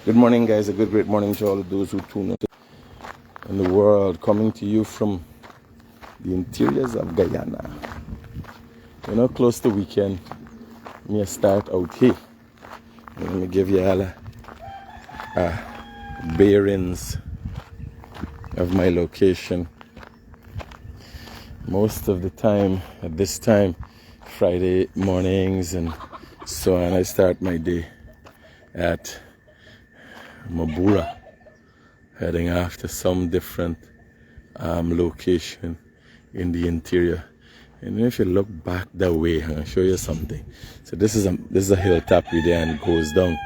Good morning, guys. A great morning to all of those who tune in the world. Coming to you from the interiors of Guyana. Close to weekend. Me start out here. Let me give you all bearings of my location. Most of the time, at this time, Friday mornings and so on, I start my day at Mabura, heading after some different location in the interior. And if you look back that way, I'll show you something. So this is a hilltop there and it goes down.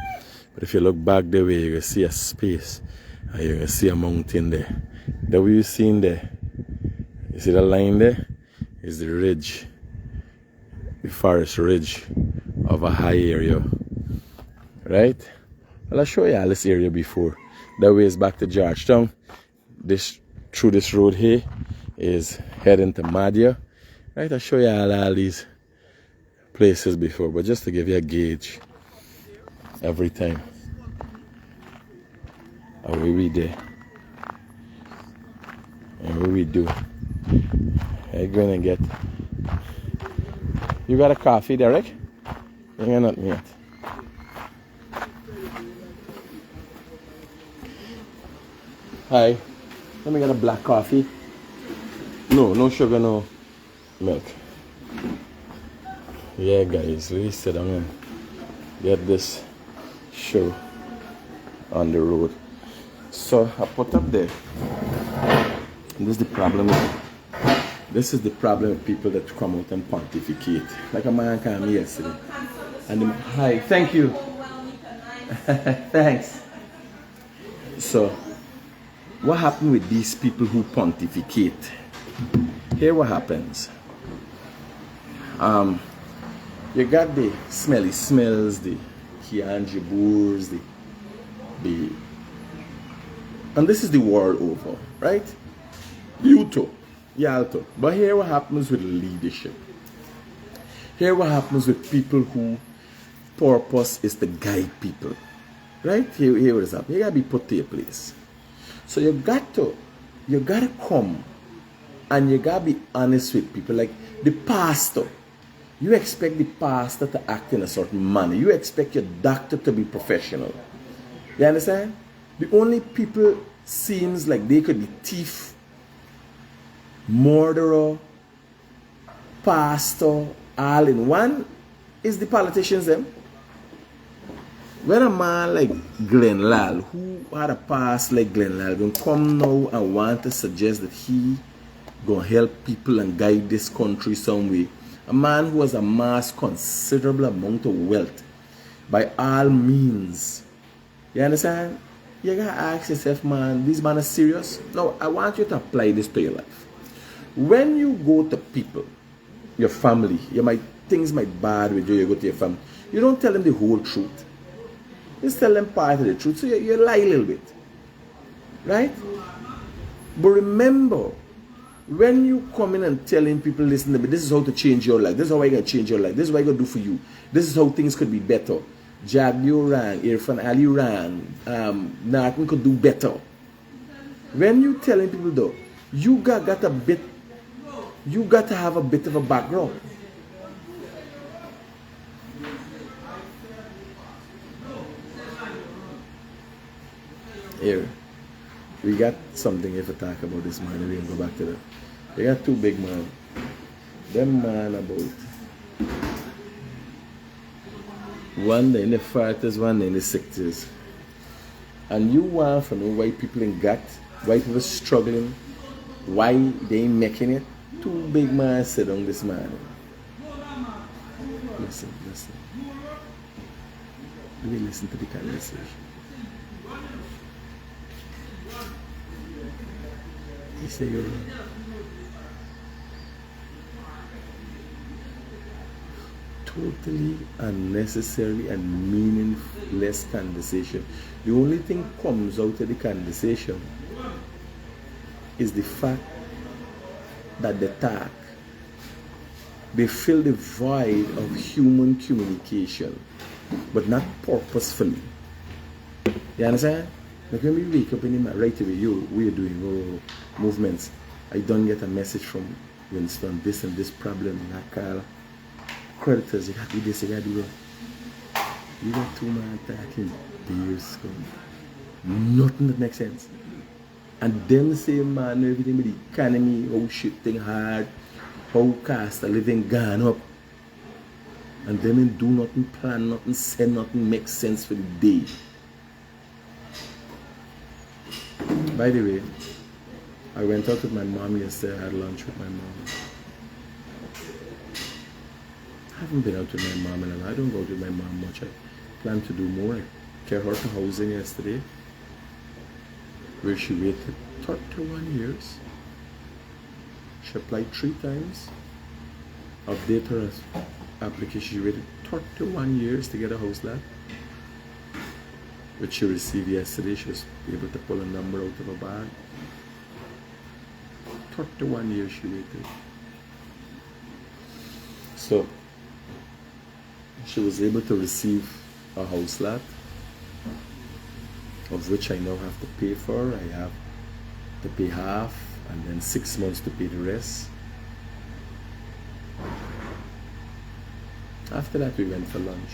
But if you look back the way, you will see a space and you will see a mountain there. That way you seen there. You see the line there? Is the ridge, the forest ridge of a high area, right? Well, I'll show you all this area before. That way is back to Georgetown. Through this road here is heading to Madia. Right, I'll show you all these places before, but just to give you a gauge every time. Away we there. And what we do. I'm gonna get. You got a coffee, Derek? You got nothing yet. Hi. Let me get a black coffee. No sugar, no milk. Yeah, guys, let's sit down and get this show on the road. So I put up there. And this is the problem. This is the problem with people that come out and pontificate. Like a man came yesterday. And hi, thank you. Thanks. So, what happened with these people who pontificate? Here what happens. You got the Smelly Smells, the Kian Jabours, and this is the world over, right? Yalto. But here what happens with leadership. Here what happens with people who purpose is to guide people. Right? Here what is happening. You gotta be put to your place. So you gotta come and you gotta be honest with people. Like the pastor. You expect the pastor to act in a certain manner. You expect your doctor to be professional. You understand? The only people seems like they could be thief, murderer, pastor, all in one is the politicians them. When a man like Glenn Lal, who had a past like Glenn Lal, gonna come now and want to suggest that he gonna help people and guide this country some way. A man who has amassed considerable amount of wealth by all means. You understand? You gotta ask yourself, man, this man is serious? No, I want you to apply this to your life. When you go to people, your family, things might bad with you, you go to your family, you don't tell them the whole truth. Just tell them part of the truth. So you lie a little bit. Right? But remember, when you come in and telling people, listen to me, this is how to change your life. This is how I can change your life. This is what I can do for you. This is how things could be better. Jag, you ran. Irfan Ali ran. Nothing could do better. When you telling people though, you got to have a bit of a background. Here, we got something if I talk about this man. We can go back to that. They got two big men. Them man about one day in the 40s, one day in the 60s. And you want to know why people in gut, why people struggling, why they ain't making it. Two big men sit on this man. Listen. Let me listen to the conversation. He said you're wrong. Totally unnecessary and meaningless conversation. The only thing comes out of the conversation is the fact that they fill the void of human communication, but not purposefully. You You understand? Like when we wake up in the morning, right away, we are doing movements. I don't get a message from Winston, this and this problem, I call creditors, you got to do this, you got to do that. You got 2 man talking beers, nothing that makes sense. And them same man, everything with the economy, how shit thing hard, how cost of living gone up. And them do nothing, plan nothing, say nothing, make sense for the day. By the way, I went out with my mom yesterday. I had lunch with my mom. I haven't been out with my mom in a while. I don't go out with my mom much. I plan to do more. I carried her to housing yesterday, where she waited 31 years. She applied 3 times. Update her application. She waited 31 years to get a house lot, which she received yesterday. She was able to pull a number out of her bag. 31 years she waited. So she was able to receive a house lot, of which I now have to pay for. I have to pay half and then 6 months to pay the rest. After that we went for lunch.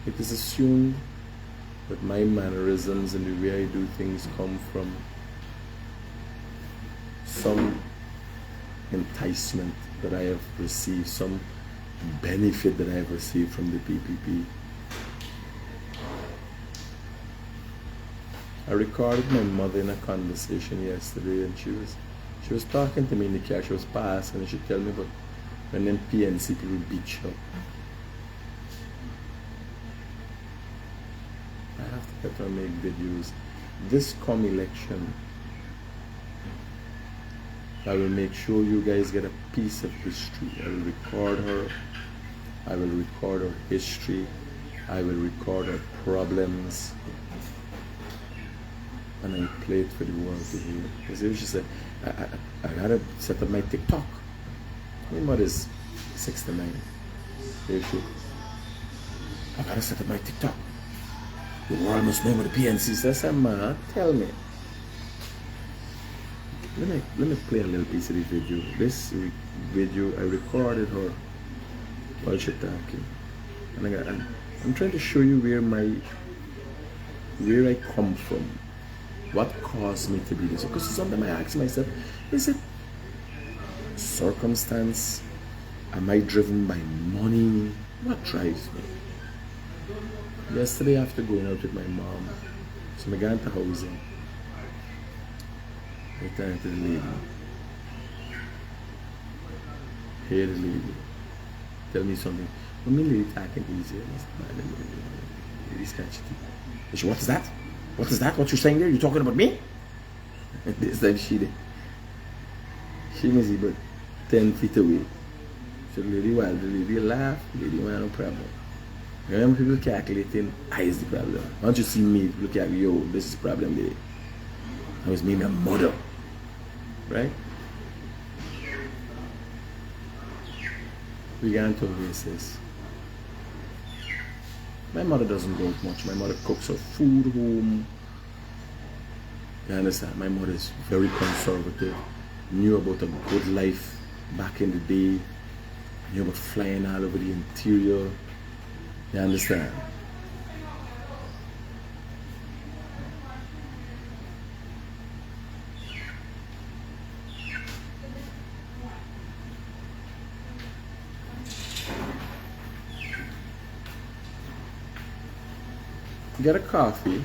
It is assumed that my mannerisms and the way I do things come from some enticement that I have received, some benefit that I have received from the PPP. I recorded my mother in a conversation yesterday, and she was talking to me in the car. She was passing, and she tell me about when them PNC people beat you up. I have to get her and make videos. This come election, I will make sure you guys get a piece of history. I will record her. I will record her history. I will record her problems. And I play it for the world to hear. Because she said, I gotta set up my TikTok. My mother's 69. Here she, I gotta set up my TikTok. The world must know what the PNC says. I said, ma, tell me. Let me play a little piece of the video. This video, I recorded her while she's talking. And I'm trying to show you where I come from. What caused me to be this? Because sometimes I ask myself, is it circumstance? Am I driven by money? What drives me? Yesterday after going out with my mom, so I got into housing. I turned to the lady. Hey, the lady, tell me something. When me lady talking easy, I said, lady's catchy. She, what is that? What is that? What you saying there? You talking about me? And this time she was about 10 feet away. So the lady wild, the lady laughed, the lady had no problem. Remember people calculating, I is the problem. Once you see me, look at me, yo, this is the problem there. That was me, my mother. Right? We got into Oasis. My mother doesn't go out much. My mother cooks her food home. You understand? My mother is very conservative. Knew about a good life back in the day. Knew about flying all over the interior. You understand? Get a coffee,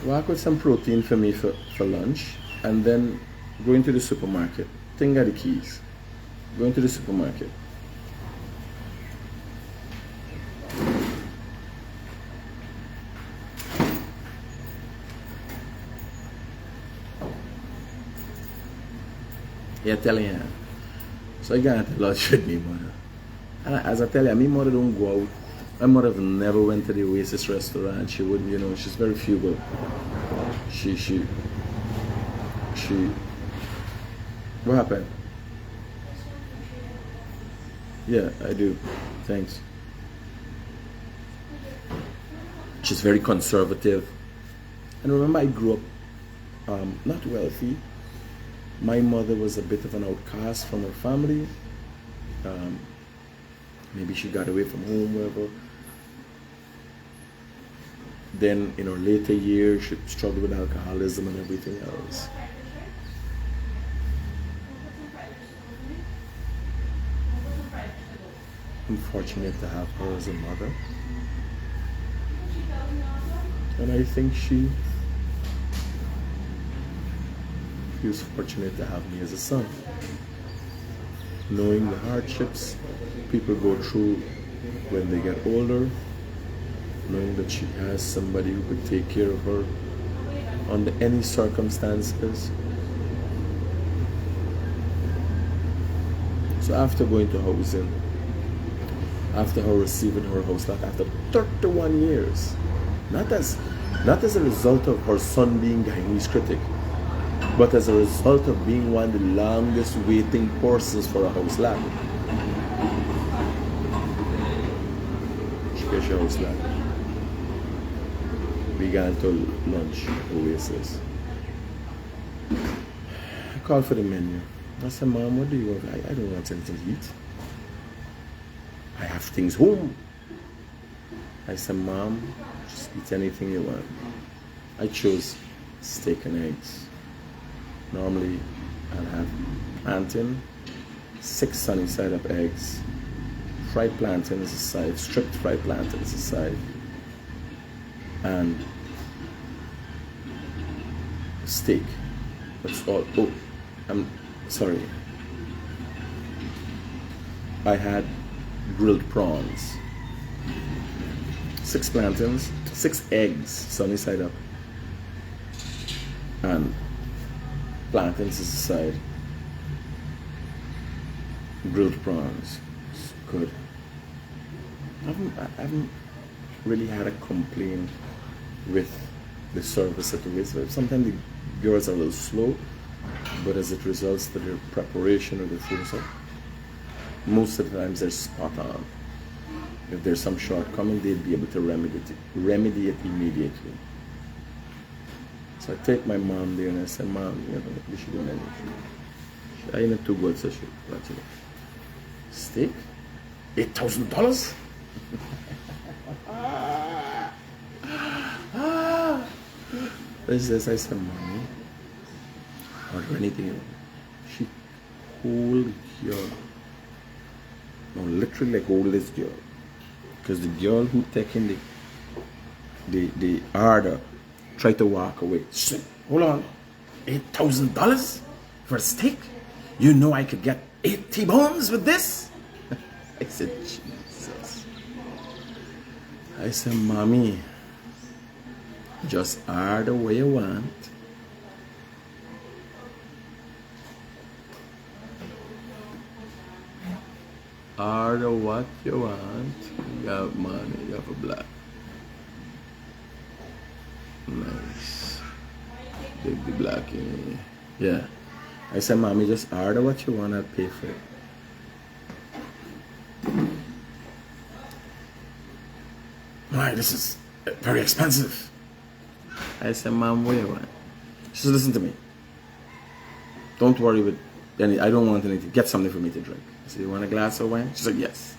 walk with some protein for me for lunch, and then go into the supermarket. Think of the keys. Go into the supermarket. Yeah, telling you. So I got to lunch with me, mother. And as I tell you, my mother don't go out. My mother never went to the Oasis restaurant. She wouldn't, you know, she's very frugal. She, what happened? Yeah, I do. Thanks. She's very conservative. And remember, I grew up not wealthy. My mother was a bit of an outcast from her family. Maybe she got away from home, wherever. Then in her later years, she struggled with alcoholism and everything else. I'm fortunate to have her as a mother. And I think she was fortunate to have me as a son. Knowing the hardships people go through when they get older, knowing that she has somebody who could take care of her under any circumstances. So after going to housing, after her receiving her house, after 31 years, not as a result of her son being Guyanese Critic, but as a result of being one of the longest waiting persons for a house lot. She gets your house lot. We got into lunch at Oasis. I called for the menu. I said, Mom, what do you want? I don't want anything to eat. I have things home. I said, Mom, just eat anything you want. I chose steak and eggs. Normally, I'll have plantain, 6 sunny side up eggs, fried plantain is a side, stripped fried plantain is a side, and steak. That's all. Oh, I'm sorry. I had grilled prawns, 6 plantains, 6 eggs, sunny side up, and plantains is the side. Grilled prawns. It's good. I haven't really had a complaint with the service at the Wiz. Sometimes the girls are a little slow, but as it results to their preparation of the food, so most of the times they're spot on. If there's some shortcoming, they'd be able to remedy it immediately. So I take my mom there and I say, Mom, you should manage. I ain't not too good, so she let you know. Steak? $8,000? I said, Mommy, order anything you want. She hold girl. No, literally like hold this girl. Because the girl who taking the order tried to walk away. She said, hold on, $8,000 for a steak? You know I could get 8 T-bones with this? I said, Jesus. I said, Mommy, just order what you want. Order what you want. You have money, you have a black. Nice. Big the black in here. Yeah. I said, Mommy, just order what you want, I'll pay for it. Why, this is very expensive. I said, Mom, what do you want? She said, listen to me. Don't worry with any, I don't want anything. Get something for me to drink. I said, you want a glass of wine? She said, yes.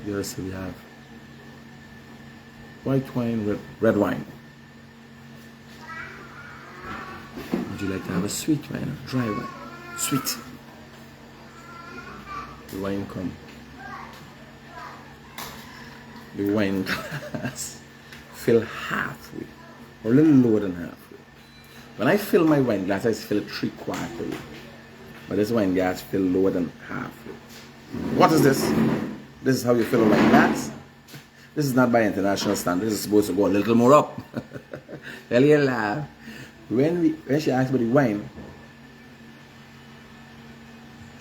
The other said, we have white wine, red wine. Would you like to have a sweet wine or dry wine? Sweet. The wine come. The wine glass fill halfway, or a little lower than halfway. When I fill my wine glass, I fill it 3/4. But this wine glass fill lower than halfway. What is this? This is how you fill a wine glass? This is not by international standards. This is supposed to go a little more up. Well, you laugh. When she asked about the wine,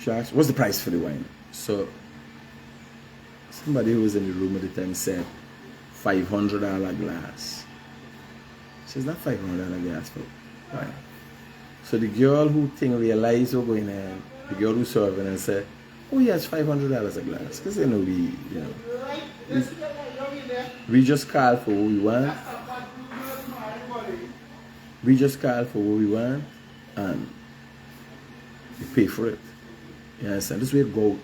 she asked, what's the price for the wine? So somebody who was in the room at the time said, $500 glass. She says, not $500 glass for wine. So the girl who realized what going on, the girl who serving and said, Oh, he has $500 a glass. Because, you know, we just call for what we want. We just call for what we want and we pay for it. You understand? This way it go.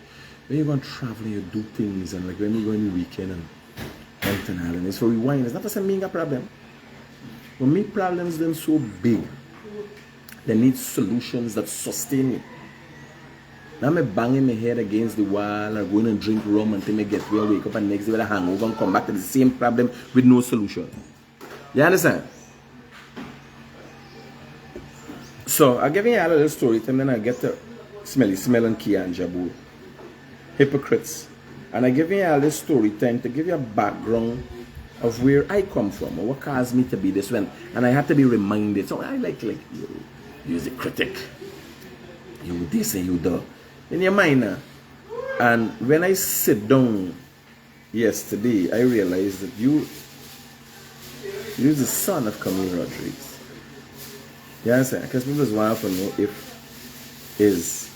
When you're going to travel and you do things, and like when you go in the weekend and it's for rewind. It's not just a mega problem. But me problems then so big, they need solutions that sustain me. Now I'm banging my head against the wall or going and drink rum until I get where I wake up and next day with a hangover and come back to the same problem with no solution. You understand? So I'll give you a little story and then I'll get to Smelly Smell and Kian Jabour. Hypocrites. And I give you a little story time to give you a background of where I come from or what caused me to be this one. And I have to be reminded. So I like you're the critic. You this and you that. In your mind now. And when I sit down yesterday, I realized that you're the son of Camille Rodriguez. You understand? Because people just want to know if his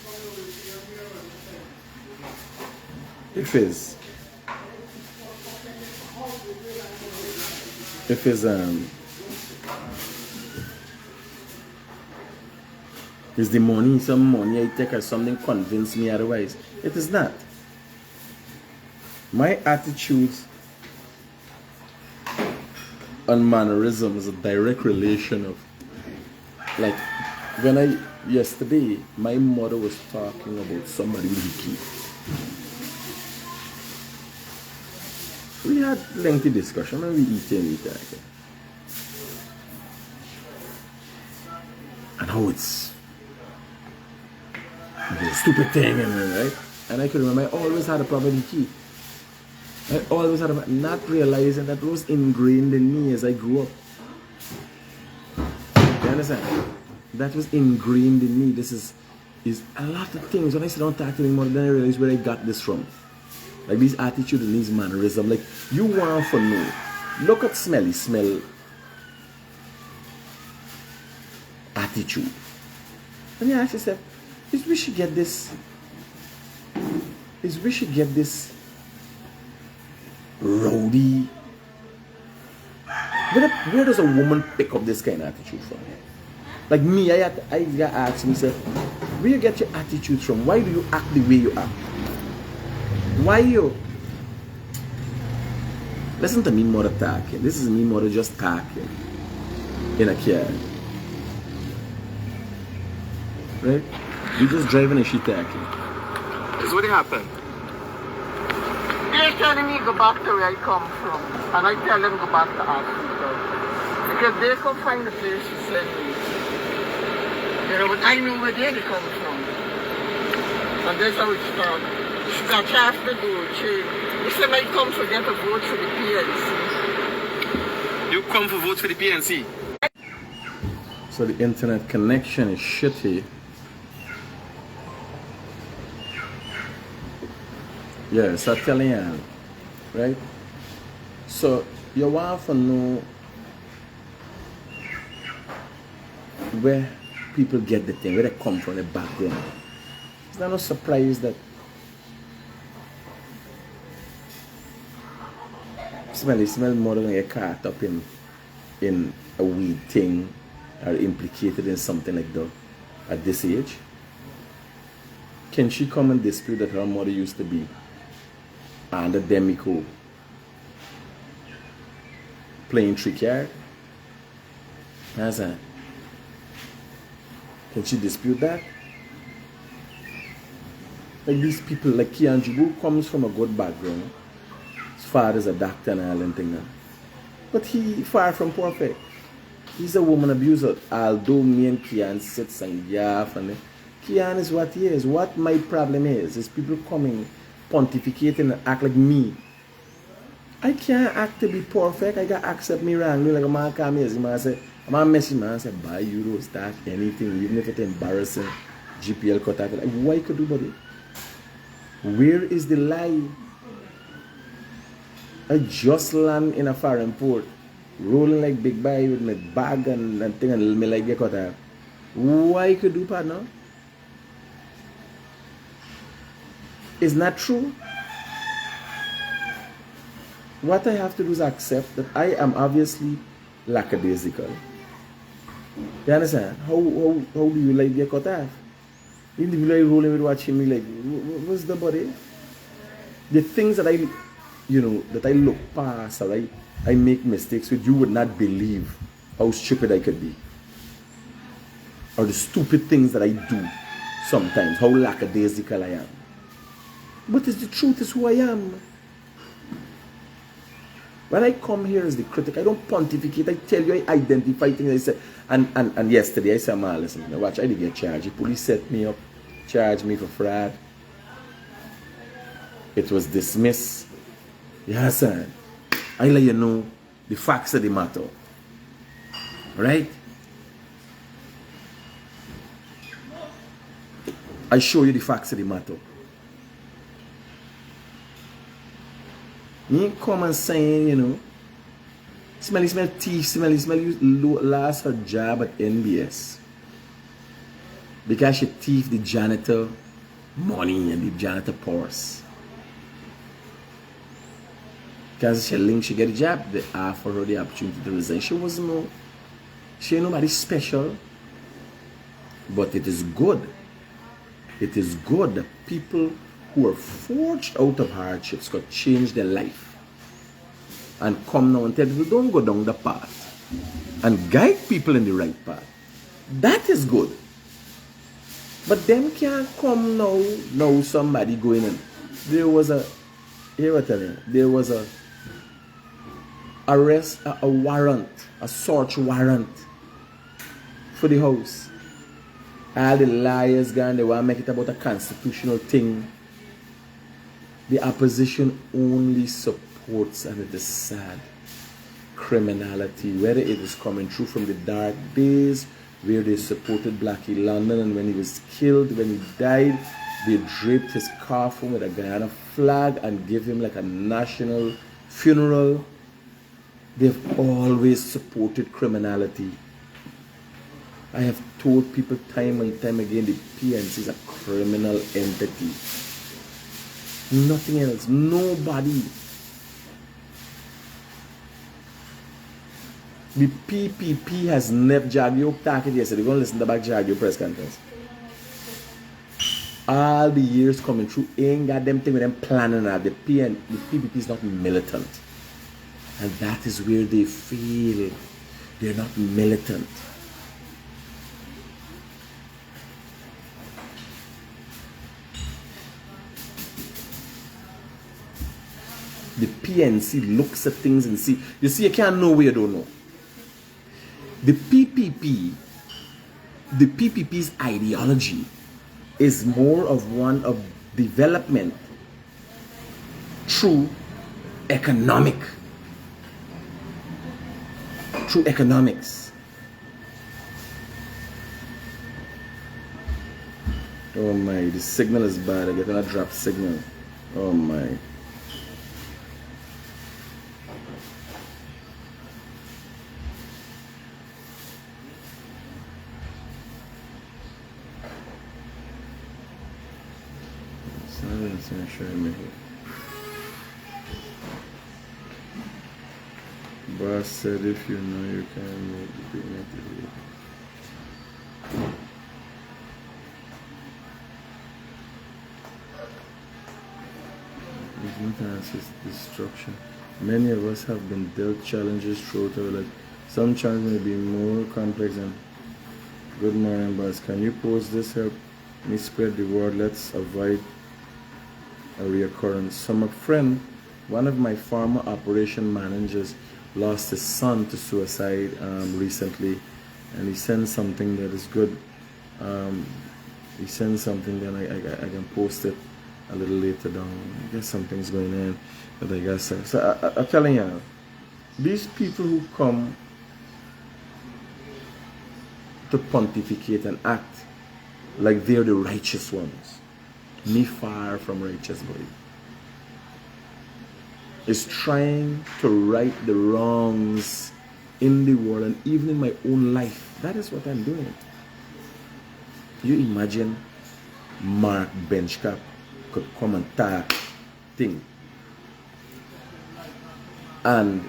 is the money, some money I take or something convince me otherwise. It is not. My attitudes and mannerism is a direct relation of, like, when yesterday, my mother was talking about somebody leaky. We had lengthy discussion and we eat that. And how it's a stupid thing, right? And I could remember I always had a problem with key. I always had a, not realizing that was ingrained in me as I grew up. You understand? That was ingrained in me. This is a lot of things. When I sit down talking anymore, then I realize where I got this from. Like these attitude and these mannerism. Like you want to know. Look at Smelly Smell attitude. And you ask yourself, is we should get this? Is we should get this rowdy? Where does a woman pick up this kind of attitude from? Like me, I got ask myself, where you get your attitude from? Why do you act the way you act? Why you? Listen to me mother talking. This is me mother just talking in a car. Right? You just driving and she talking. This is what happened. They're telling me go back to where I come from. And I tell them go back to Africa. Because they can find the place to send me. You know, but I know where they come from. And that's how it started. That you have to do, you said I come to get a vote for the PNC. You come for vote for the PNC? So the internet connection is shitty. Yeah, so I'm telling you, right? So you want to know where people get the thing, where they come from, the background. It's not no surprise that Smelly Smell more than get caught up in a weed thing or implicated in something like that at this age. Can she come and dispute that her mother used to be under Demico playing trick yard? That's that. Can she dispute that? Like these people, like Kian Jabour comes from a good background. His father's a doctor and all and thing. But he far from perfect. He's a woman abuser. Although me and Kian sits and yaff and Kian is what he is. What my problem is people coming, pontificating and act like me. I can't act to be perfect. I gotta accept me wrongly. Like a man call me as a man say, I'm a messy man say buy euro, stack anything, even if it's embarrassing. GPL cut out. Like why could do buddy? Where is the lie? I just land in a foreign port, rolling like big boy with my bag and thing and me like get cut out. Why could do partner? is not true, what I have to do is accept that I am obviously lackadaisical. You understand? How do you like get cut off? Individually rolling with watching me like, what's the body? The things that I look past, or I make mistakes with, you would not believe how stupid I could be. Or the stupid things that I do sometimes, how lackadaisical I am. But it's the truth, is who I am. When I come here as the critic, I don't pontificate. I tell you, I identify things. I say, and yesterday I said, man, listen, watch, I did get charged. The police set me up, charged me for fraud. It was dismissed. Yes, sir. I let you know the facts of the matter. Right? I show you the facts of the matter. Me come and saying, Smelly Smell thief, Smelly Smell lost her job at NBS because she thieved the janitor money and the janitor purse. Because she linked, she get a job, they offer her the opportunity to resign. She ain't nobody special. But it is good. It is good that people who are forged out of hardships could change their life. And come now and tell people, don't go down the path. And guide people in the right path. That is good. But them can't come now somebody going in. There was a arrest, a warrant, a search warrant for the house. All the liars gone, they want to make it about a constitutional thing. The opposition only supports, and it is sad, criminality, whether it is coming through from the dark days where they supported Blackie London, and when he was killed, when he died, they draped his coffin with a Guyana flag and gave him like a national funeral. They've always supported criminality. I have told people time and time again, the PNC is a criminal entity. Nothing else. Nobody. The PPP has never Jagyo talked yesterday. We're going to listen to the back Jagyo press conference. All the years coming through, ain't got them thing with them planning that. The PPP is not militant. And that is where they feel they're not militant. The PNC looks at things and see. You see, you can't know where you don't know. The PPP's ideology is more of one of development through economics. Oh my, the signal is bad. I get a drop signal. Oh my. Boss said if you know you can make the payment. Is destruction. Many of us have been dealt challenges throughout our life. Some challenges may be more complex and good morning, boss. Can you post this? Help me spread the word. Let's avoid a reoccurrence. So my friend, one of my former operation managers, lost his son to suicide recently, and he sent something that is good. He sent something that I can post it a little later down. I guess something's going on, but I guess so. I'm telling you, these people who come to pontificate and act like they're the righteous ones, me far from righteous, boy, is trying to right the wrongs in the world and even in my own life. That is what I'm doing. You imagine Mark Benchcap could come and talk thing. And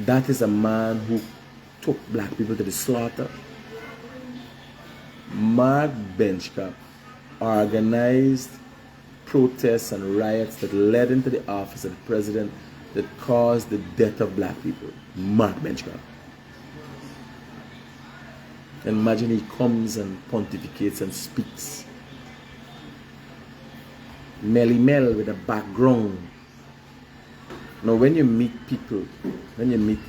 that is a man who took black people to the slaughter. Mark Benchcap organized protests and riots that led into the office of the president that caused the death of black people. Mark Benchcap. Imagine he comes and pontificates and speaks. Smelly Smell with a background. Now when you meet people, when you meet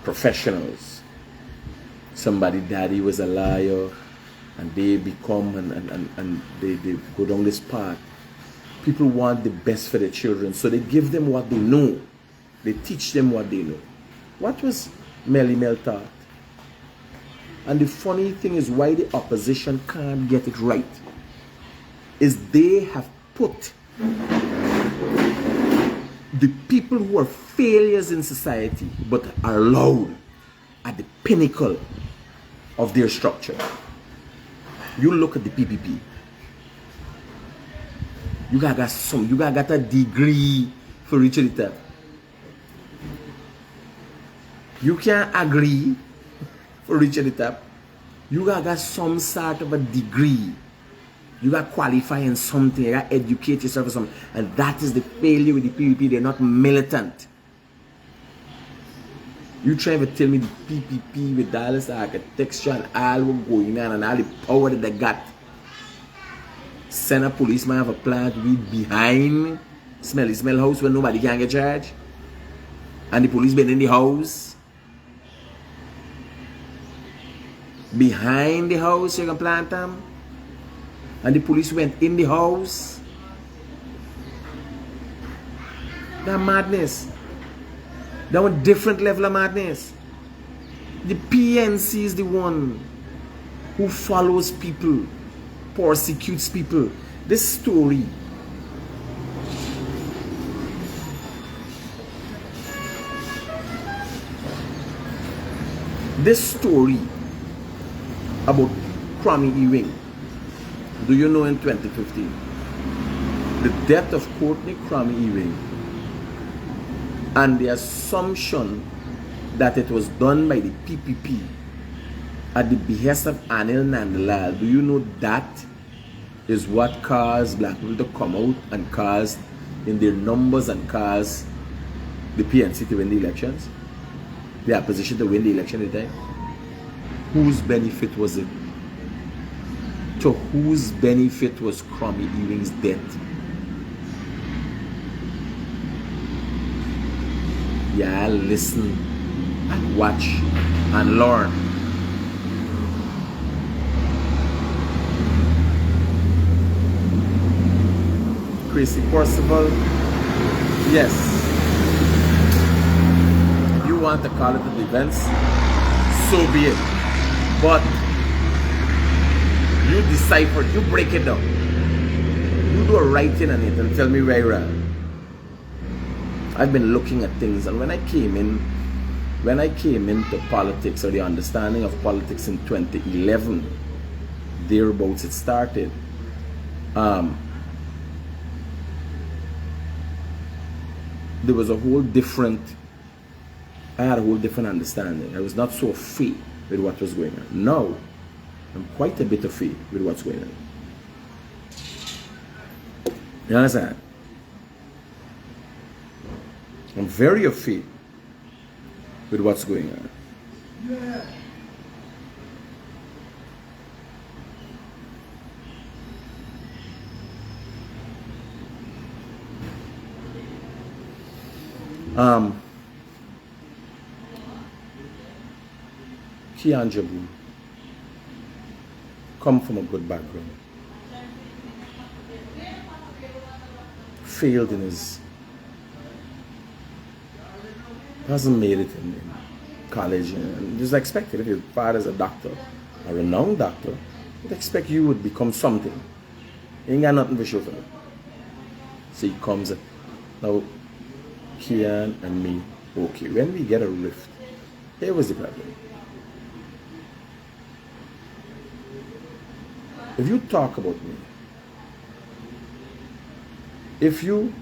professionals, somebody daddy was a liar and they become and they go down this path, people want the best for their children, so they give them what they know. They teach them what they know. What was Smelly Smell taught? And the funny thing is why the opposition can't get it right is they have put the people who are failures in society but are allowed at the pinnacle of their structure. You look at the PPP. You got a degree for reaching the top. You can't agree for reaching the top. You got some sort of a degree. You got to qualify in something. You got to educate yourself or something. And that is the failure with the PPP. They're not militant. You trying to tell me the PPP with all this architecture and all what's going on and all the power that they got. Send a policeman have a plan to be behind Smelly Smell house where nobody can get charged. And the police been in the house. Behind the house you can plant them. And the police went in the house. That madness. That was a different level of madness. The PNC is the one who follows people, persecutes people. This story about Kwame Ewing. Do you know in 2015 the death of Courtney Kwame Ewing and the assumption that it was done by the PPP at the behest of Anil Nandalal? Do you know that is what caused black people to come out and caused in their numbers and caused the PNC to win the elections? The opposition to win the election at the time? Whose benefit was it? To whose benefit was Kwame Ewing's death? Yeah, listen and watch and learn. Chrissy Percival, yes. You want to call it an event? So be it. But you decipher, you break it down. You do a writing on it and tell me where you're at. I've been looking at things, and when I came into politics, or the understanding of politics in 2011, thereabouts it started. There was a whole different, I had a whole different understanding. I was not so afraid with what was going on. Now, I'm quite a bit afraid with what's going on. You understand? I'm very afraid with what's going on. Yeah. Kian Jabour come from a good background. Failed in his, hasn't made it in college, and just expected if your father's a doctor, a renowned doctor, you'd expect you would become something. You ain't got nothing to show for it. So he comes now, Kian and me, okay, when we get a rift, here was the problem. If you talk about me, If you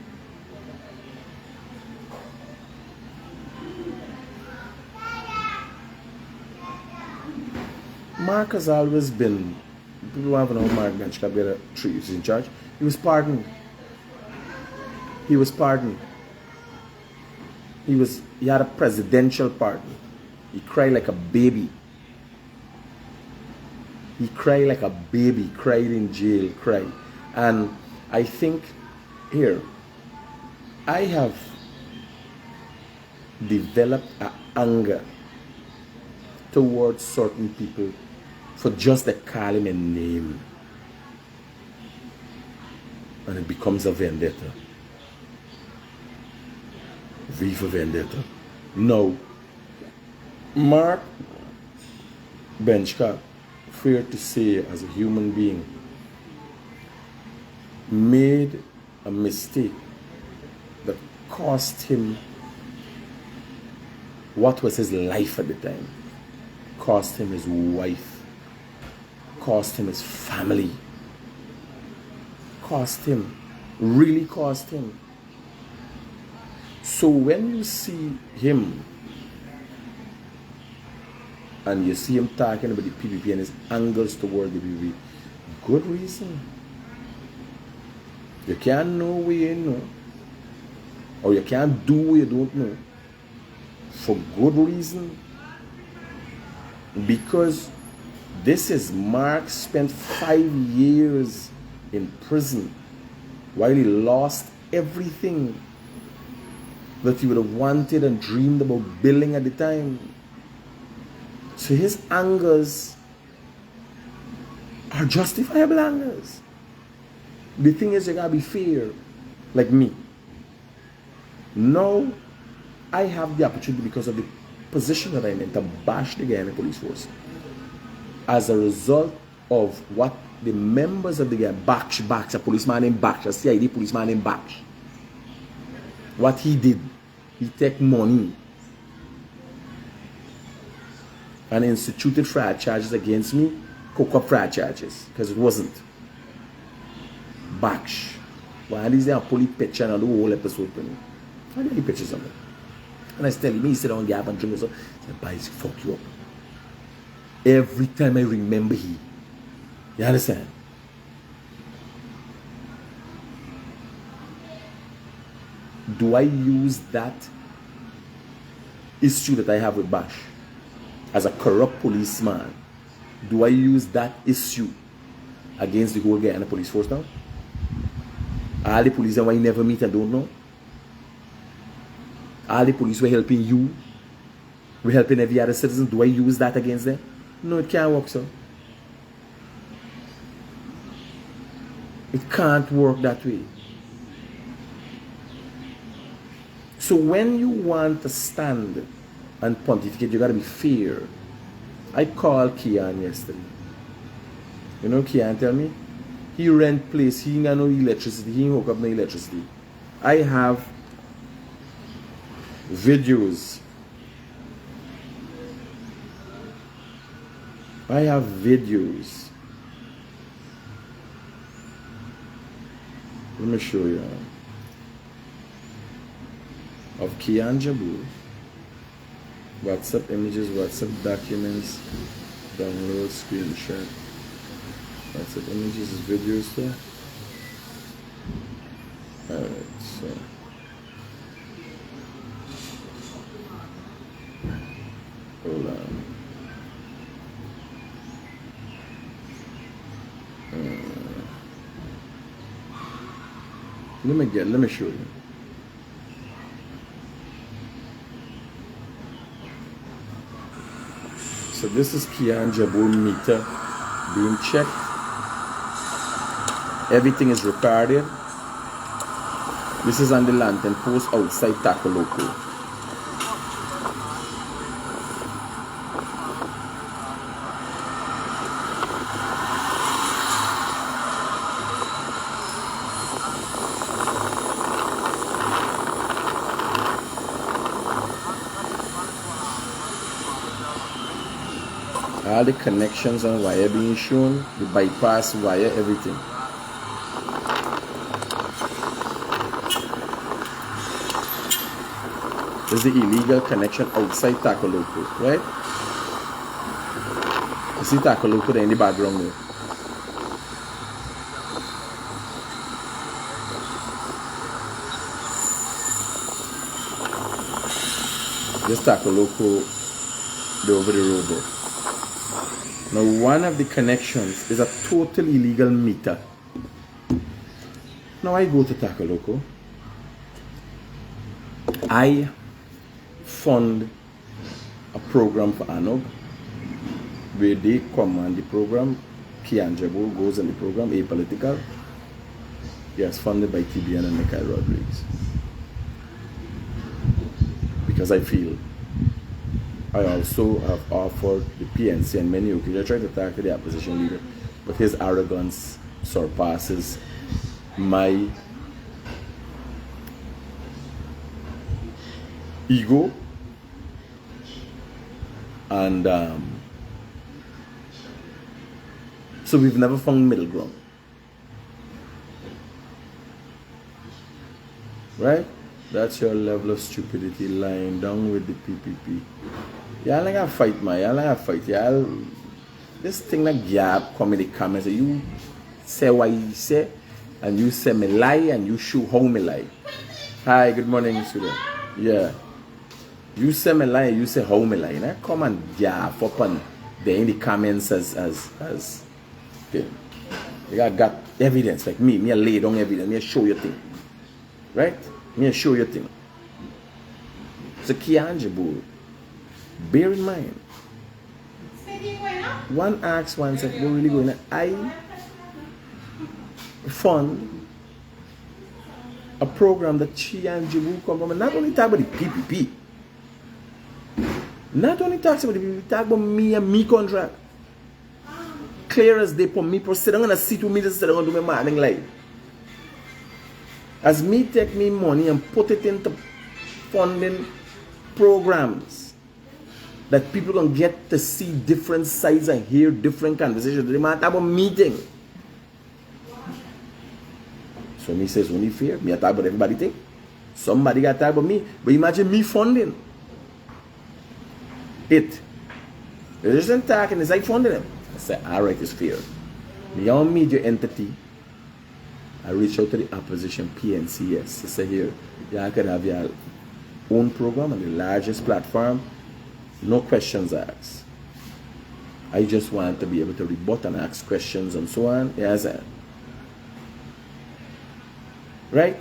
Mark has always been, people have known Mark Bench Cabera 3 years in charge. He was pardoned. He was pardoned. He had a presidential pardon. He cried like a baby. He cried like a baby, cried in jail, cried. And I think here, I have developed an anger towards certain people for just to call him a name. And it becomes a vendetta. V for vendetta. No. Mark Benchcap, fair to say, as a human being, made a mistake that cost him what was his life at the time. Cost him his wife. Cost him his family. Cost him. Really cost him. So when you see him and you see him talking about the PPP and his angles toward the PPP, good reason. You can't know what you know, or you can't do what you don't know, for good reason. Because this is Mark spent 5 years in prison while he lost everything that he would have wanted and dreamed about building at the time. So his angers are justifiable angers. The thing is, you gotta be fair, like me. Now, I have the opportunity, because of the position that I'm in, to bash the Guyana police force. As a result of what the members of the Guyana, Baksh, a policeman named Baksh, a CID policeman named Baksh, what he did, he took money and instituted fraud charges against me, cook-up fraud charges, because it wasn't. Baksh. Well, these are police picture and the whole episode for me. I need pictures of it. And I tell him, he sit down, gap and drink and so. I said, boys, fuck you up. Every time I remember he. You understand? Do I use that issue that I have with Bash as a corrupt policeman? Do I use that issue against the whole Guyana police force now? All the police who I never meet and don't know? All the police were helping you, we're helping every other citizen. Do I use that against them? No, it can't work, so. It can't work that way. So when you want to stand and pontificate, you gotta be fair. I called Kian yesterday. You know Kian tell me? He rent place, he ain't got no electricity, he ain't hook up no electricity. I have videos. I have videos. Let me show you. Of Kian Jabour. WhatsApp images, WhatsApp documents, download, screenshot. WhatsApp images, videos there. Alright, so. Hold on. Let me show you. So this is Kian Jabour meter being checked. Everything is recorded. This is on the lantern post outside Taco Loco. All the connections on wire being shown, the bypass wire, everything. is the illegal connection outside Tacoloko, right? You see Tacoloko there in the background there. This Tacoloko, they're over the road there. Now, one of the connections is a total illegal meter. Now, I go to Tacoloko. I fund a program for ANOG where they command the program. Kian Jabour goes in the program, apolitical. Yes, funded by TBN and Mikhail Rodriguez. Because I feel I also have offered the PNC and many occasions. I tried to tackle the opposition leader, but his arrogance surpasses my ego, and so we've never found middle ground, right? That's your level of stupidity, lying down with the PPP. Y'all like a fight, man. Y'all like a fight. Y'all, this thing like gap come in the comments. You say what you say, and you say me lie, and you show how me lie. Hi, good morning, student. Yeah. You say me lie, you say how me lie. Now come and gap up on there in the comments as okay. You got evidence like me. Me lay down evidence. Me show you thing. Right? Me show you thing. So Kian Jabour, bear in mind. One asks one said, we're really going to I fund a program that Kian Jabour come from, and not only talk about the PPP. Not only talks about the PPP, talk about me and me contract. Clear as day for me, sit down and sit with me to sit down and do my morning life. As me take me money and put it into funding programs that people can get to see different sides and hear different conversations. They might have a meeting. So me says only fair. Me talk about everybody thing. Somebody got to talk about me. But imagine me funding it. They just talking, it's like funding them. I say, alright, it's fair. Me own media entity. I reach out to the opposition PNCS. I say here, y'all can have your own program on the largest platform. No questions asked. I just want to be able to rebut and ask questions and so on. Yes, sir. Right?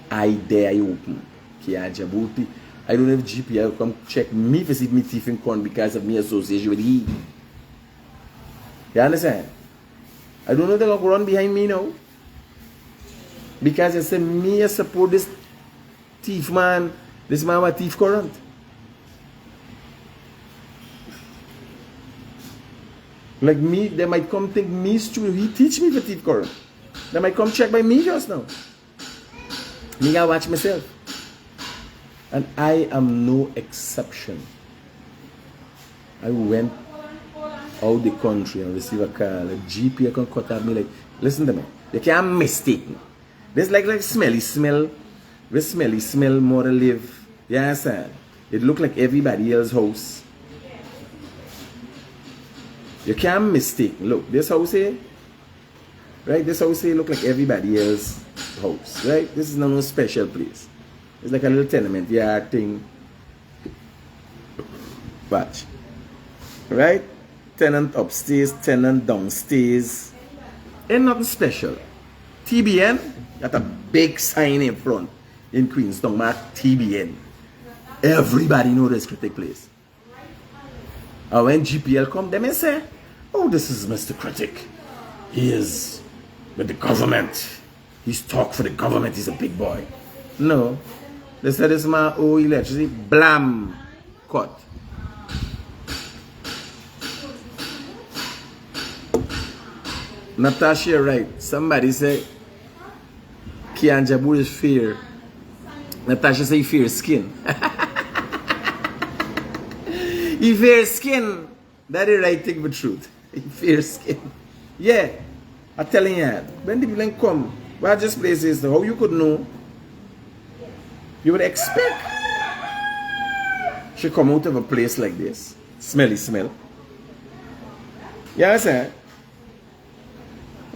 I dare you open. Kian Jabour. I don't have GP. I come check me visit me thief in corn because of me association with he. You understand? I don't know they're going to run behind me now. Because I say me I support this thief man. This man was thief current. Like me, they might come think me stupid. He teach me the thief current. They might come check by me just now. Me gotta watch myself. And I am no exception. I went out the country and received a call. A GP can cut at me like, listen to me. You can't mistake me. This like Smelly Smell. This Smelly Smell more to live. You understand? It look like everybody else's house. You can't mistake. Look, this house here, right? This house here look like everybody else's house, right? This is not no special place. It's like a little tenement yard thing. Watch. Right? Tenant upstairs, tenant downstairs. Ain't nothing special. TBN, got a big sign in front in Queenstown, mark TBN. Everybody know this Critic place. And when GPL come, they may say, oh, this is Mr. Critic. He is with the government. He's talk for the government. He's a big boy. No. They said this man owe electricity. Blam. Cut. Natasha, right. Somebody say Kian Jabour is fair. Natasha say he fear skin. He fear skin. That is right thing but truth. He fear skin. Yeah. I'm telling you, when the people come, what this place is, how you could know You would expect she come out of a place like this. Smelly Smell. You understand?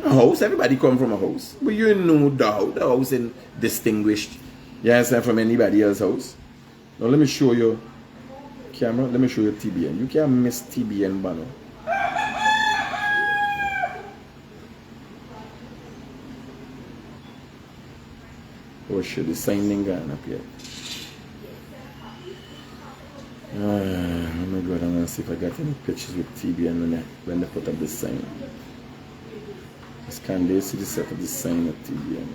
A house, everybody come from a house. But you know the house is distinguished. You understand, from anybody else's house. Now let me show you camera, let me show you TBN. You can't miss TBN banner. Oh shit, the sign ain't gone up yet. Oh my god, I'm gonna see if I got any pictures with TBN when they put up this sign. Can they see the set of the sign of TBN?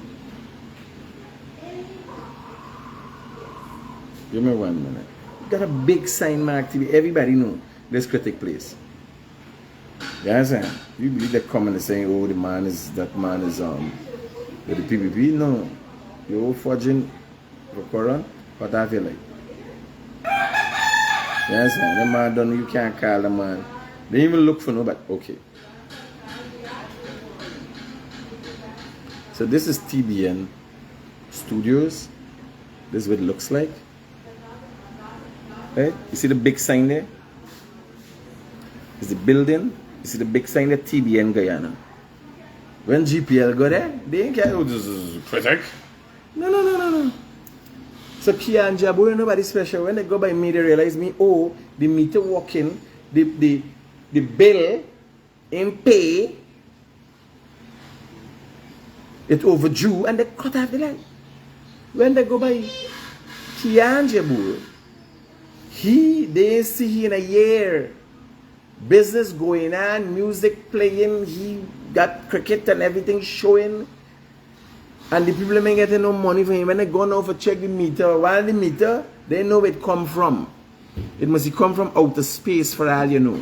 Give me 1 minute. Got a big sign mark TV. Everybody know this Critic place. You understand? You believe they come and saying, oh, that man is with the PPP? No. You're forging for Quran. What I feel like. You understand? The man don't know, you can't call the man. They even look for nobody. Okay. So this is TBN Studios. This is what it looks like. Right? You see the big sign there? It's the building. You see the big sign there? TBN Guyana. When GPL go there, they ain't care. Oh, this is Critic. No. So Kian Jabour, nobody special. When they go by me, they realize me, oh, the meter walking, the bill in pay, it overdue, and they cut off the line. When they go by Kian Jabour, they see he in a year. Business going on, music playing, he got cricket and everything showing. And the people ain't getting no money for him. When they go now for check the meter, while the meter, they know where it come from. It must come from outer space for all you know.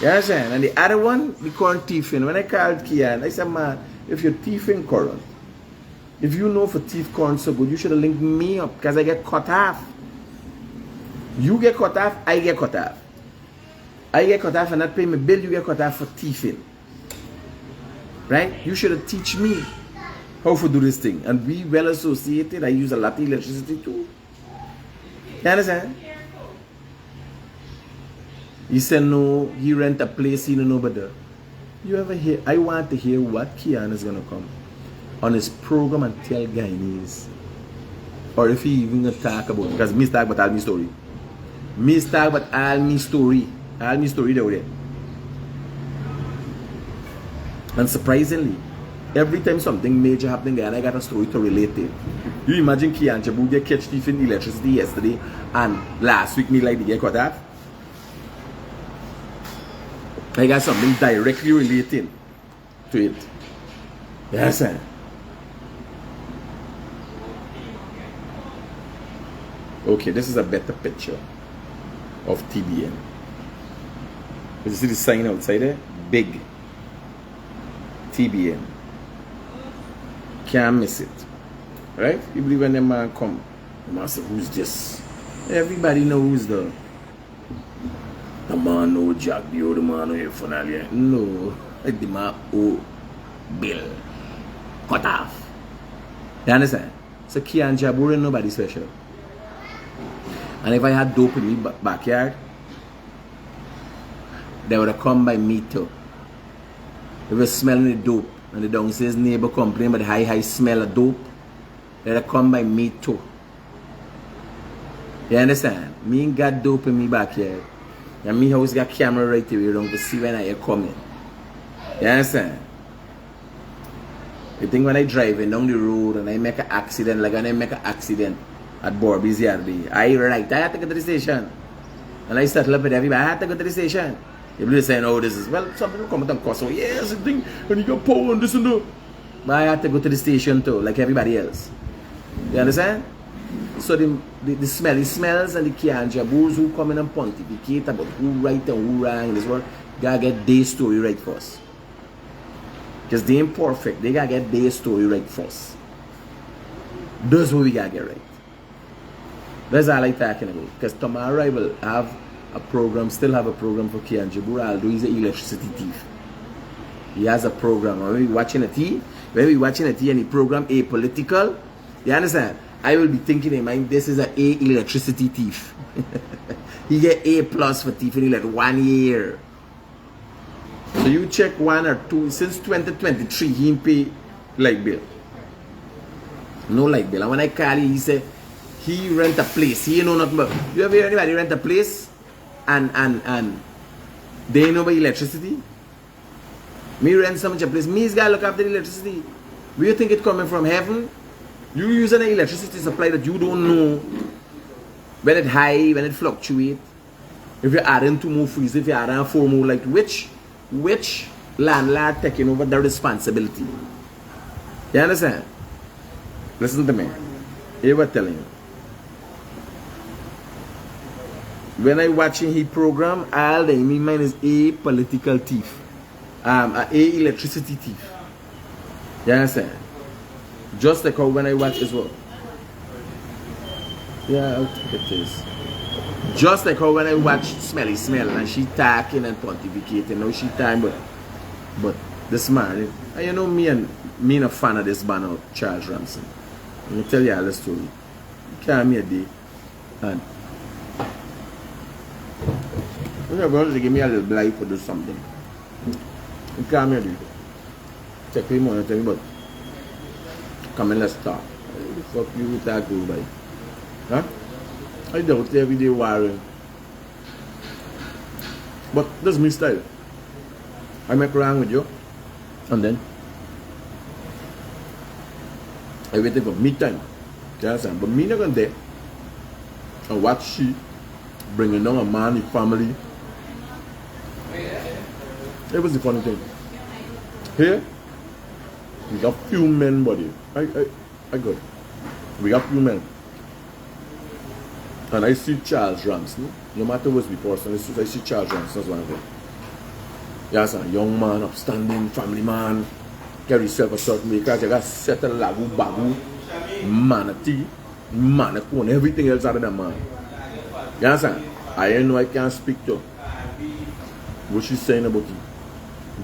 You understand? And the other one, the current thiefing. When I called Kian, I said, man, if you're thieving current, if you know for thief current so good, you should have linked me up because I get cut off. You get cut off, I get cut off. I get cut off and not pay my bill, you get cut off for thieving. Right? You should have teach me how to do this thing. And we well associated, I use a lot of electricity too. You understand? He said no, he rent a place, he don't know better. You ever hear, I want to hear what Kian is going to come on his program and tell Guyanese. Or if he even going to talk about, because me talk about all my story. Me talk about all my story. All my story there. And surprisingly, every time something major happening there, and I got a story to relate to. You imagine Kian Jabour get catch thief in electricity yesterday, and last week me like to get cut off. I got something directly relating to it. Yes, sir. Okay, this is a better picture of TBN. You see the sign outside there? Big. TBN. Can't miss it. Right? You believe when the man come, the man say, who's this? Everybody knows the man know Jack the man know Funalia. No. The man oh Bill. Cut off. You understand? So Kian Jabour and nobody special. And if I had dope in my backyard, they would have come by me too. They were smelling the dope. And the downstairs neighbor complained about the high smell of dope. They would have come by me too. You understand? Me ain't got dope in my backyard. And me house got camera right away around to see when I coming. You understand? You think when I driving down the road and I make an accident, like when I make an accident at Borby's yard, I had to go to the station. And I settle up with everybody, I had to go to the station. People saying, oh, this is, well, some people come and cost, oh, yes, the thing, and you got power and this and that. But I had to go to the station too, like everybody else. You understand? So the Smelly Smells and the Kian Jabours who come in and pontificate about who right and who wrong in this world, gotta get their story right first. Because they ain't perfect, they gotta get their story right first. That's what we gotta get right. That's all I'm talking about. Because tomorrow I will have a program, still have a program for Kian Jabour, although he's an electricity thief. He has a program. When we watching a tea and the program apolitical, you understand? I will be thinking in mind, this is an A electricity thief. He get A plus for thieving like 1 year. So you check 1 or 2, since 2023, he didn't pay light bill. No light bill. And when I call him, he said, he rent a place. He know nothing about. You ever hear anybody rent a place and they ain't know about electricity? Me rent so much a place. Me's gotta look after the electricity. Do you think it coming from heaven? You using an electricity supply that you don't know when it high, when it fluctuate. If you're adding 2 more freeze, if you're adding 4 more, like which landlord taking over the responsibility? You understand? Listen to me. Here what telling you. When I watching his program, all they mean mine is a political thief. A electricity thief. You understand? Just like how when I watch as well. Yeah, I'll take it this. Just like how when I watch Smelly Smell and she talking and pontificating, now she time, but this man, you know me a fan of this band, Charles Ramsey. Let me tell you all the story. He came me a day and you're going to give me a little blight to do something. He came me a day. Take me more and tell me, but come and let's talk. Fuck you, talk go by. Huh? I don't every day worrying. But that's my style. I make wrong with you and then I wait for me time. You understand? But me not gonna there and watch she bringing down a man, his family. It was the funny thing. Here, we got few men body. I got it. We got few men. And I see Charles Ramsey. No matter what's the person, I see Charles Ramsey as one of them. Yes, a young man, upstanding, family man, carry himself a certain way, because you got settle lagu bagu, manatee, manacone, everything else other than man. You understand? I know I can't speak to what she's saying about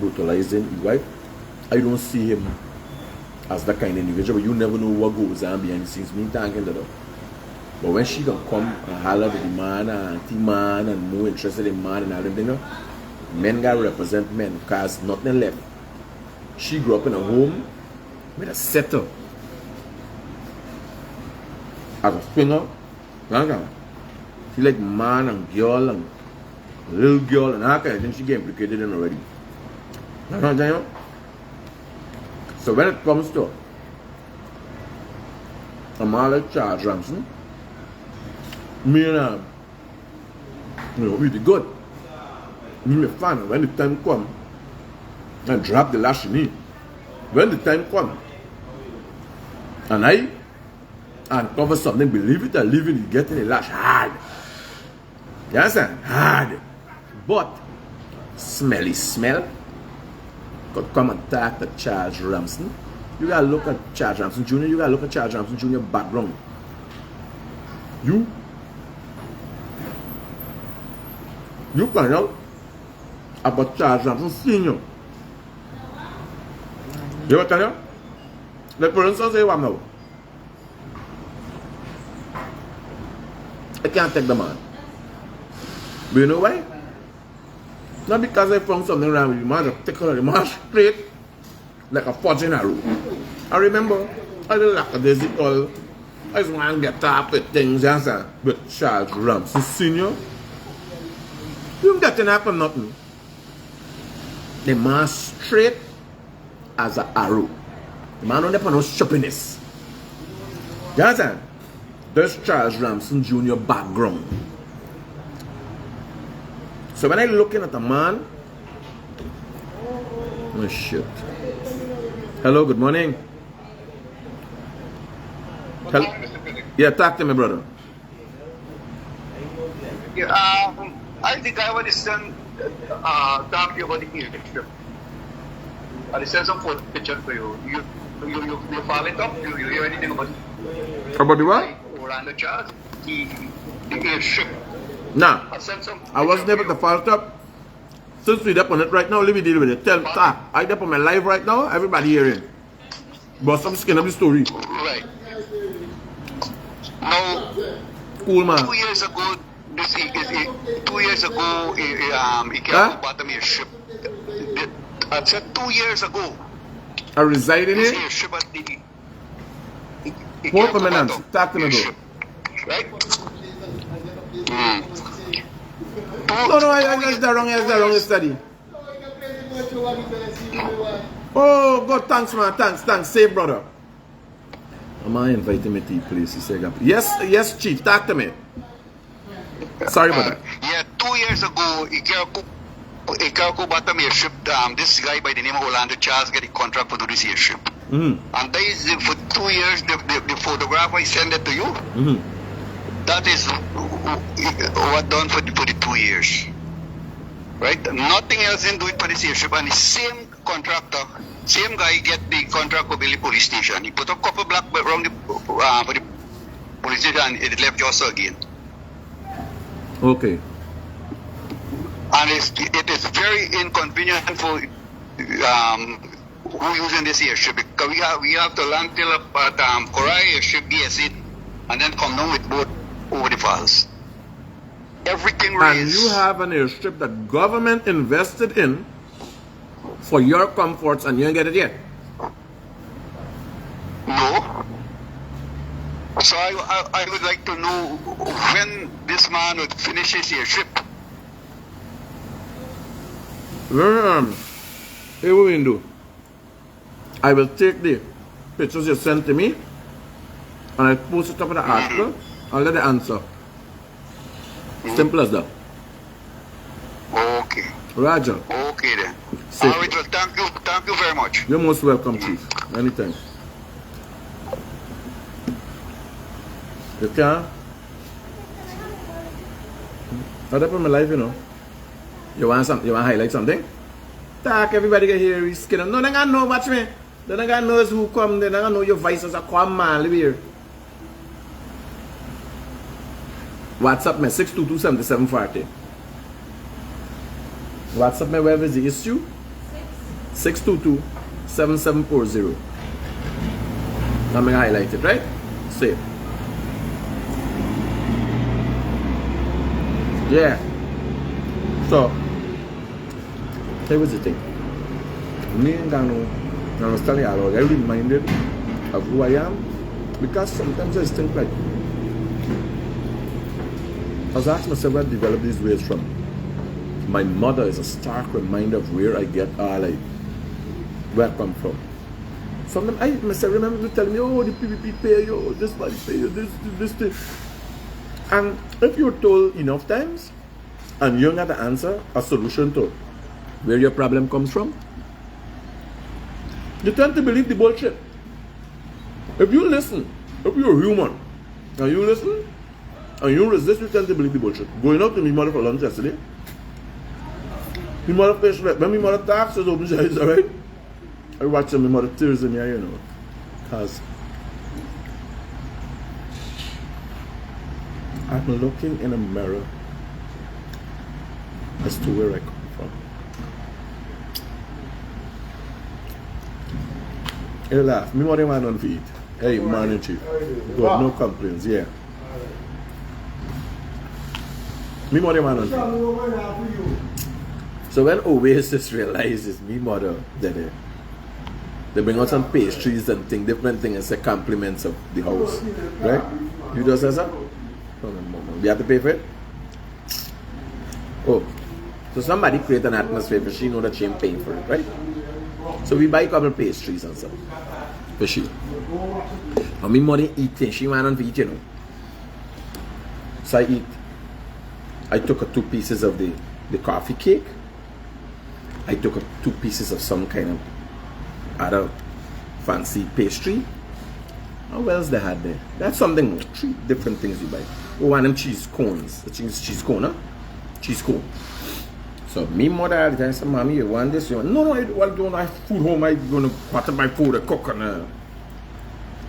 brutalizing his wife. I don't see him as that kind of individual, but you never know what goes on behind the scenes. Me thanking that. But when she gonna come and holler with the man and anti-man and more interested in man and all them, you know, men gotta represent men because nothing left. She grew up in a home with a setup as a finger. She like man and girl and little girl and all kind of things. She get implicated in already. You know? So when it comes to a man like Charles Ramsey, me and really good. Me a fan. When the time come, I drop the lash in me. When the time come, and I uncover something, believe it or leave it, getting the lash hard. You understand? Hard. But Smelly Smell could come and talk at Charles Ramsey. You gotta look at Charles Ramsey Jr. You gotta look at Charles Ramsey Jr. background. You find out about Charles Ramsey Sr. You know what I tell you? Like for instance, say what now? I can't take the man. But you know why? Not because I found something wrong with the man, I take the man straight like a fudge in a room. I remember, I did like a daisy all. I just want to get top with things, but Charles Ramsey Sr. You don't get to happen nothing. The man straight as an arrow. The man don't have no shoppiness. You understand? There's Charles Ramsey Jr. background. So when I'm looking at a man, oh shit. Hello, good morning. Yeah, talk to me, brother. Yeah, I think I want to send talk to you about the election. I'll send some picture to you. You follow it up? You hear anything about it? About the what? Orlando Jazz, the airship. Nah, I wasn't able to to follow it up. Since we're up on it right now, let me deal with it. Talk. I'm up on my live right now, everybody hearing. But some skin of the story. Right. Now, Cool, man. 2 years ago, this 2 years ago, he came Huh? to bottom your ship. I said 2 years ago. I reside in This it. here ship at the. he Hold came for a to minute. bottom Talk to me, your bro. ship, right? No, it's the wrong study. Oh, God, thanks, man. Thanks. Save, brother. Am I inviting me to your place? He said, yes, Chief. Talk to me. Sorry about that. Yeah, 2 years ago, Ikarako bottom your ship. This guy by the name of Orlando Charles get a contract for this year ship. Mm-hmm. And that is for 2 years. The photograph I send it to you. Mm-hmm. That is what done for the 2 years. Right? Nothing else in do it for this year ship. And the same contractor, same guy get the contract for Billy Police Station. He put a couple block around for the police station and it left just again. Okay. And it is very inconvenient for who using this airship because we have to land till at Korai airship BS8 and then come down with boat over the falls. Everything And raised. you have an airstrip that government invested in for your comforts and you ain't get it yet. No. So I would like to know when this man would finish his airship. Here what we do. I will take the pictures you sent to me and I'll post it up in the article and let the answer. Simple as that. Okay. Roger. Okay then. Safe. All right, well, thank you very much. You're most welcome, Chief. Anytime. You can. Not up in my life, you know. You want to highlight something? Talk, everybody can hear you skin. No, they don't know watch me. They don't know who come. They don't know your voices are come, man. Live here. WhatsApp me 622-7740. WhatsApp me wherever is the issue. 622-7740. I'm going to highlight it, right? Save. Yeah. So, here was the thing. Me and Dano, I was telling you, I was reminded of who I am because sometimes I think like, I was asking myself where I developed these ways from. My mother is a stark reminder of where I get all where I come from. Sometimes I myself remember telling me, oh, the PPP pay you, this body pay you, this thing. And if you're told enough times and you don't have the answer, a solution to where your problem comes from, you tend to believe the bullshit. If you listen, if you're human, and you listen, and you resist, you tend to believe the bullshit. Going out to my mother for lunch yesterday, my mother face red. When my mother talks, she's open, she says, alright? I watch my mother tears in here, you know, because I'm looking in a mirror as to where I come from. Hey, laugh. Me mother man on feet. Hey, man and chief. God, no complaints, yeah. Me mother man on feet. So when Oasis realizes me mother that they bring out some pastries and different things and say compliments of the house, right? You just say that? No. You have to pay for it? Oh, so somebody create an atmosphere for she know that she ain't paying for it, right? So we buy a couple pastries and stuff for she. And me mother eating, she went on to eat, you know. So I took 2 pieces of the coffee cake. I took 2 pieces of some kind of other fancy pastry. What else they had there? That's something, 3 different things you buy. Oh, one of them cheese cones. Cheese cone, huh? Cheese cone. So me mother all the time said, Mommy, you want this? You want? No, I don't have food home. I'm going to butter my food and cook. And I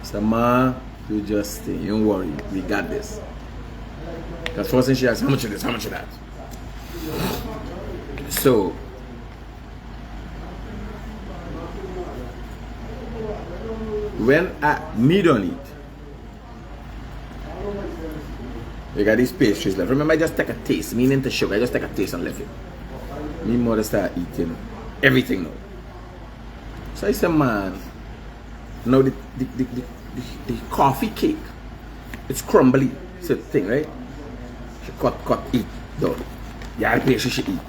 said, Ma, you just stay. Don't worry. We got this. Because first thing she asked, how much of this? How much of that? So, when me don't eat, You got these pastries left. Remember, I just take a taste. Meaning to sugar. I just take a taste and left it. Me mother start eating everything now. So I said, man, now the coffee cake, it's crumbly. It's a thing, right? She cut, eat, done. Yeah, the pastry she eat.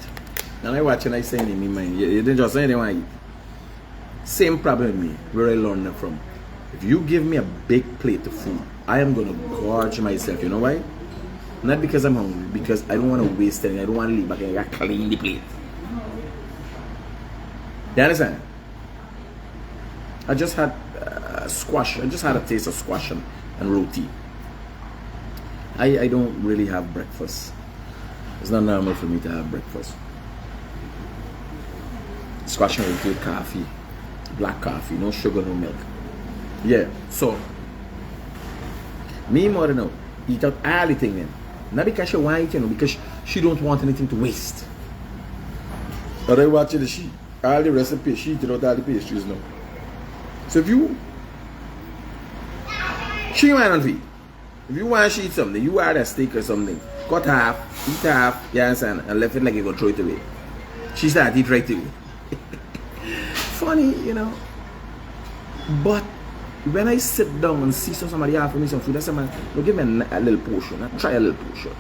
And I watch and I say in my mind, you didn't just say anything want to eat. Same problem with me, where I learned that from. If you give me a big plate of food, I am going to gorge myself. You know why? Not because I'm hungry, because I don't want to waste anything. I don't want to leave back and I clean the plate. You understand? I just had squash. I just had a taste of squash and roti. I don't really have breakfast. It's not normal for me to have breakfast. Squash and roti with coffee. Black coffee. No sugar, no milk. Yeah. So, me mother now eat out all the thing then. Not because she want it, because she don't want anything to waste. But I watch the she. All the recipes, she eat out all the pastries now. So if you, she want to eat. If you want to eat something, you add a steak or something, cut half, eat half, you understand, and left it like you're going to throw it away. She started eat right away. Funny, But when I sit down and see somebody offer me some food, I say, man, don't give me a little portion. Try a little portion.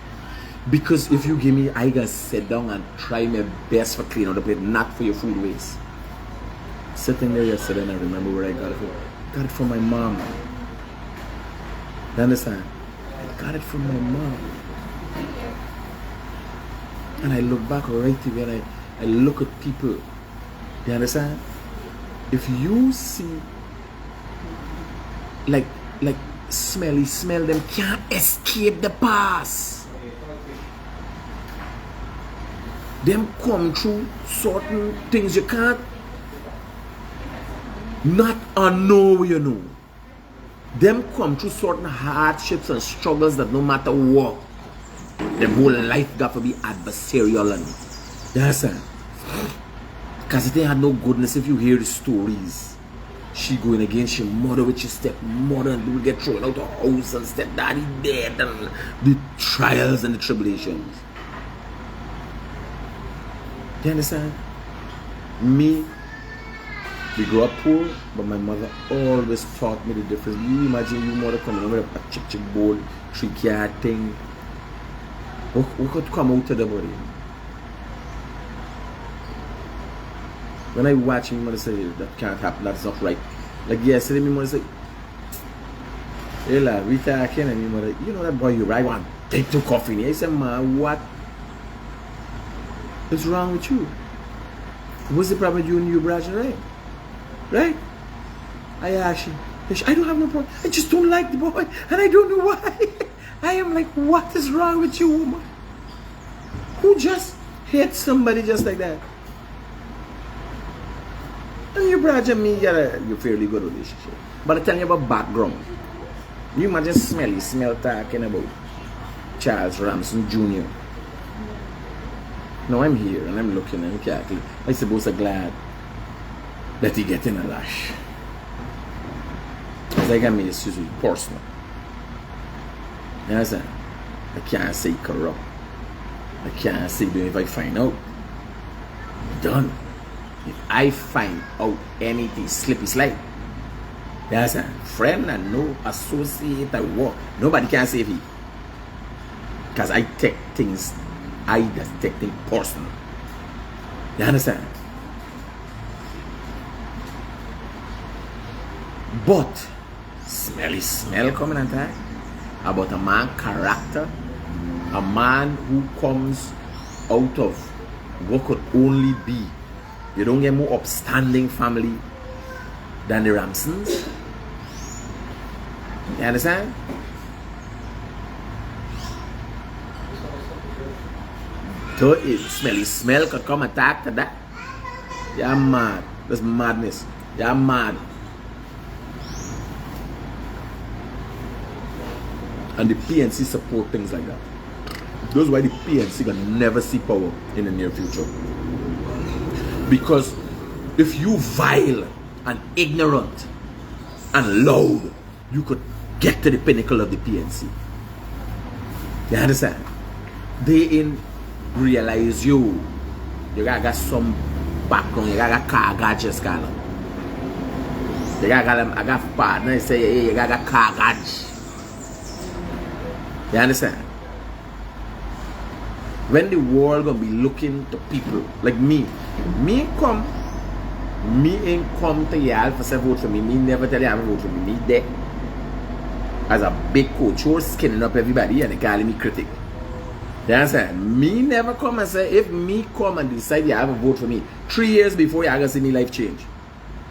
Because if you give me, I gotta sit down and try my best for clean out the plate, not for your food waste. Sitting there yesterday and I remember where I got it from. I got it from my mom. You understand? I got it from my mom. And I look back right away and I look at people. You understand? If you see like Smelly Smell, them can't escape the past. Them come through certain things you can't not unknow, Them come through certain hardships and struggles that no matter what, their whole life got to be adversarial and you understand? Because it ain't had no goodness if you hear the stories. She going against your mother with your stepmother and people get thrown out of house and stepdaddy dead and the trials and the tribulations. You understand? Me, we grew up poor, but my mother always taught me the difference. You imagine your mother coming over with a chick bowl, 3-car thing. What could come out of the body? When I watch my mother say, that can't happen, that's not right. Like yesterday, my mother say, hey la, we talking, and my mother, that boy you right, want take 2 coffee. I said, ma, what is wrong with you? What's the problem with you and your brother, right? Right? I asked him, I don't have no problem. I just don't like the boy, and I don't know why. I am like, what is wrong with you, woman? Who just hates somebody just like that? And your brother and me got a fairly good relationship. But I tell you about background. You imagine Smelly Smell talking about Charles Ramson Jr. Now I'm here and I'm looking and calculating. I suppose I'm glad that he getting a lash. As I got me excuse me, personal. You understand? I can't say corrupt. I can't say if I find out. Done. If I find out anything slippy slide, you understand? Friend and no associate at work. Nobody can save me. Because I take things, I just take things personal. You understand? But Smelly Smell coming and talk about a man character, a man who comes out of what could only be, you don't get more upstanding family than the Ramsons. You understand? So if Smelly Smell could come attack to that, you're mad. That's madness. You're mad. And the PNC support things like that. That's why the PNC can never see power in the near future. Because if you vile and ignorant and loud, you could get to the pinnacle of the PNC. You understand? They in realize you got some background, you got car gadgets kind of. You got I got partner say hey, you got car gadgets. You understand? When the world gonna be looking to people like me ain't come to y'all for say vote for me. Me never tell you I vote for me. Me there as a big coach, you're skinning up everybody and they calling me critic. You understand? Me never come and say, if me come and decide you have a vote for me 3 years before you are gonna see me life change.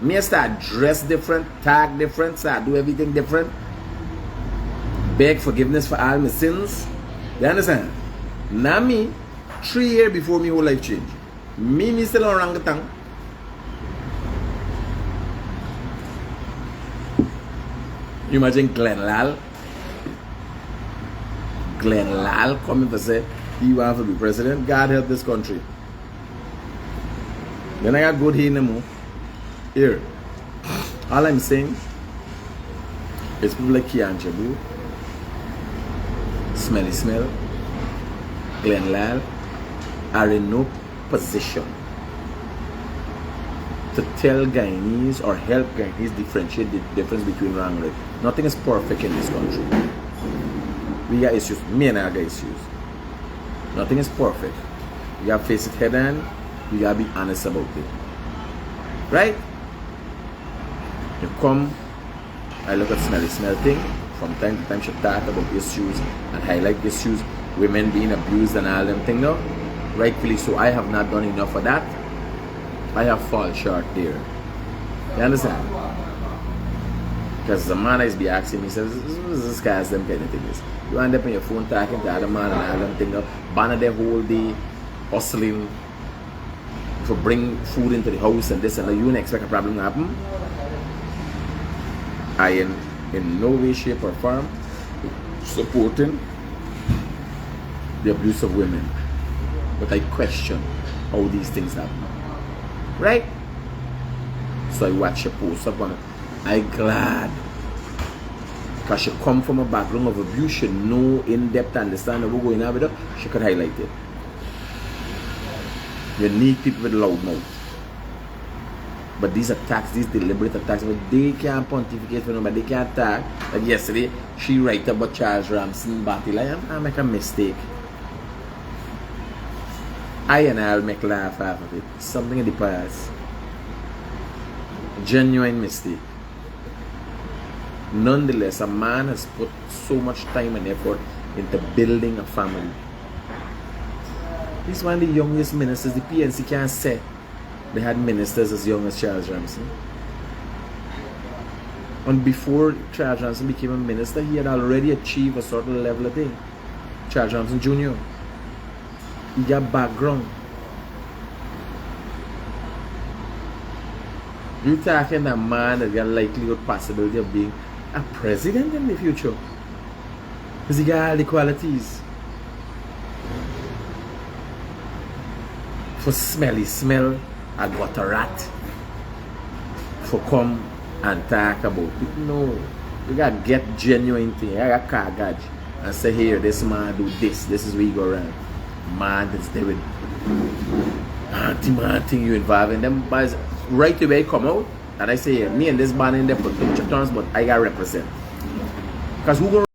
Me start dress different, tag different, start do everything different. Beg forgiveness for all my sins. You understand? Now me, 3 years before me whole life change. Me still on orangutan. You imagine Glenn Lal coming to say he wants to be president. God help this country. Then I got good here no more. Here. All I'm saying is people like Kian Jabour, Smelly Smell, Glenn Lal are in no position to tell Guyanese or help Guyanese differentiate the difference between wrong and right. Nothing is perfect in this country. We got issues. Me and I got issues. Nothing is perfect. You gotta face it head on. You gotta be honest about it. Right? You come, I look at Smelly Smell thing. From time to time she talk about issues and highlight issues. Women being abused and all them things now. Rightfully so. I have not done enough of that. I have fallen short there. You understand? Because the man is be asking me, says, this guy's them kind of things. You end up on your phone talking to other man and all them things. Banner their whole day hustling to bring food into the house and this and that. You don't expect a problem to happen. I am in no way, shape or form supporting the abuse of women. But I question how these things happen. Right? So I watch your post up on it. I glad. Because she come from a background of abuse, she know in-depth understand what's going on with her, she could highlight it. You need people with loud mouth. But these attacks, these deliberate attacks, but they can't pontificate for nobody, they can't attack. Like yesterday, she write about Charles Ramson battle. I make a mistake. I'll make laugh out of it. Something in the past. Genuine mistake. Nonetheless, a man has put so much time and effort into building a family. He's one of the youngest ministers. The PNC can't say they had ministers as young as Charles Ramson. And before Charles Ramson became a minister, he had already achieved a certain level of thing. Charles Ramson Jr. He got background. You talking a man that got likelihood possibility of being a president in the future. Because he got all the qualities. For Smelly Smell, I got a rat. For come and talk about it. No. You gotta get genuine thing. I got car gadget and say here, this man do this. This is where you go around. Man that's doing man thing you involved in them boys right away come out and I say me and this man in there put picture terms but I gotta represent because who gonna